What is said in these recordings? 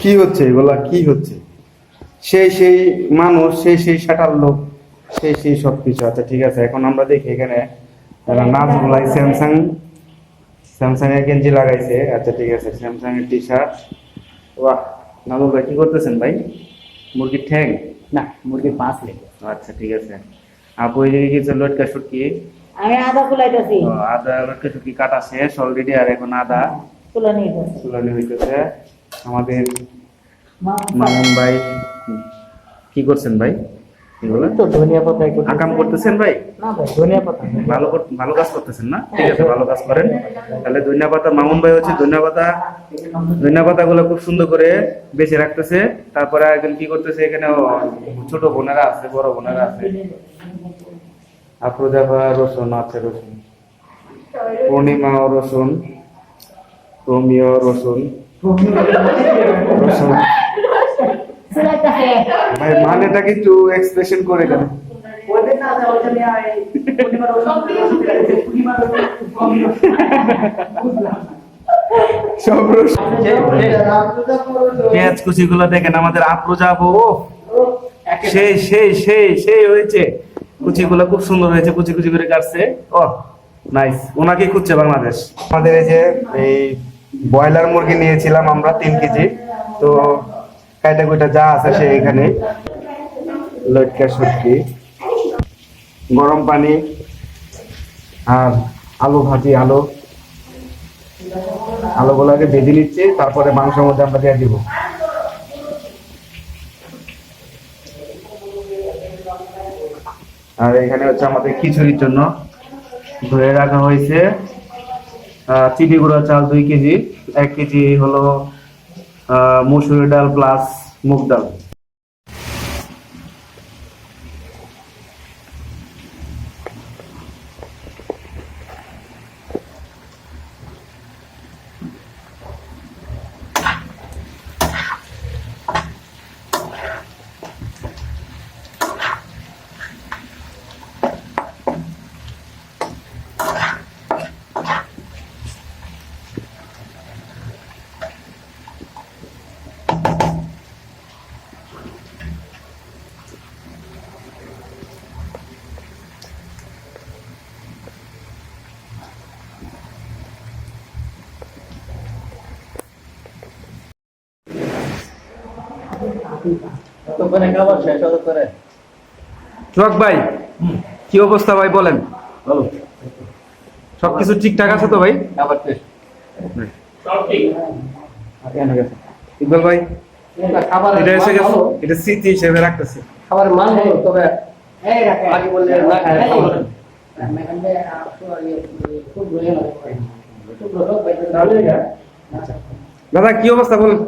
কি হচ্ছে এগুলা, কি হচ্ছে? সেই সেই মানুষ, সেই সেই শাটার লোক, সেই সেই সবকিছু। আচ্ছা ঠিক আছে, এখন আমরা দেখি এখানে নাজমুলাই স্যামসাং, স্যামসাং এর গেঞ্জি লাগাইছে। আচ্ছা ঠিক আছে, স্যামসাং এর টি শার্ট। বাহ, নাজমুল ভাই কি করতেছেন ভাই? মুরগির ঠ্যাং? না, মুরগির পাঁচ লেগে। আচ্ছা ঠিক আছে। আপু এদিকে কিছু লটকা শুটকি, আমি আদা কুলাইতেছি। আদা লটকা শুটকি কাটা শেষ অলরেডি, আর এখন আদা তুলে নিয়ে যাচ্ছি। চুলানি হইতেছে। আমাদের মামুন ভাই কি করছেন ভাই? এগুলো তো ধনিয়া পাতা একটু আকাম করতেছেন ভাই? না ভাই, ধনিয়া পাতা ভালো কাজ করতেছেন না? ঠিক আছে, ভালো কাজ করেন। তাহলে ধনিয়া পাতা, মামুন ভাই হচ্ছে ধনিয়া পাতা গুলো খুব সুন্দর করে বেছে রাখতেছে। তারপরে একজন কি করতেছে, এখানে ছোট বোনেরা আছে, বড় বোনেরা আছে। আফরোজা রসুন আছে, রসুন পূর্ণিমা রসুন, রোমিও রসুন, রসুন চুলাইতেছে। ভাই মানেটা কি একটু এক্সপ্রেশন করে দেন। সব রসুন, পেঁয়াজ কুচি গুলো দেখেন আমাদের আফরোজা আপু, সেই সেই সেই সেই হয়েছে। কুচি গুলো খুব সুন্দর হয়েছে, কুচি কুচি করে কাটছে। ও নাইস, ওনাকে খুঁজছে বাংলাদেশ। আমাদের এই যে এই ব্রয়লার মুরগি নিয়েছিলাম আমরা 3 কেজি, তো কাইটা কুইটা যা আছে সে এখানে। লটকা শুটকি, গরম পানি, আর আলু ভাজি, আলুগুলোকে ভেজে নিচ্ছি, তারপরে মাংসের মধ্যে আমরা দিয়ে দিব। আর এখানে হচ্ছে আমাদের খিচুড়ির জন্য ধরে রাখা হয়েছে চিনি গুঁড়া চাল 2 কেজি, 1 কেজি হলো মসুর ডাল প্লাস মুগ ডাল। সোহাগ ভাই, কি অবস্থা ভাই বলেন? সবকিছু ঠিকঠাক আছে তো ভাই? ইকবাল ভাই, এটা এসে গেছে, এটা স্মৃতি হিসেবে রাখতেছি। খাবার মান হলো, তবে আগে বললে না খায় খাবার। দাদা কি অবস্থা বলেন?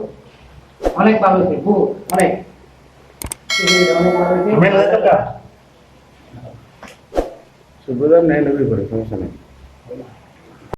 অনেক ভালো হয়েছে, অনেক অনেক ভালো হয়েছে। সুব্রত নেই, সমস্যা নেই।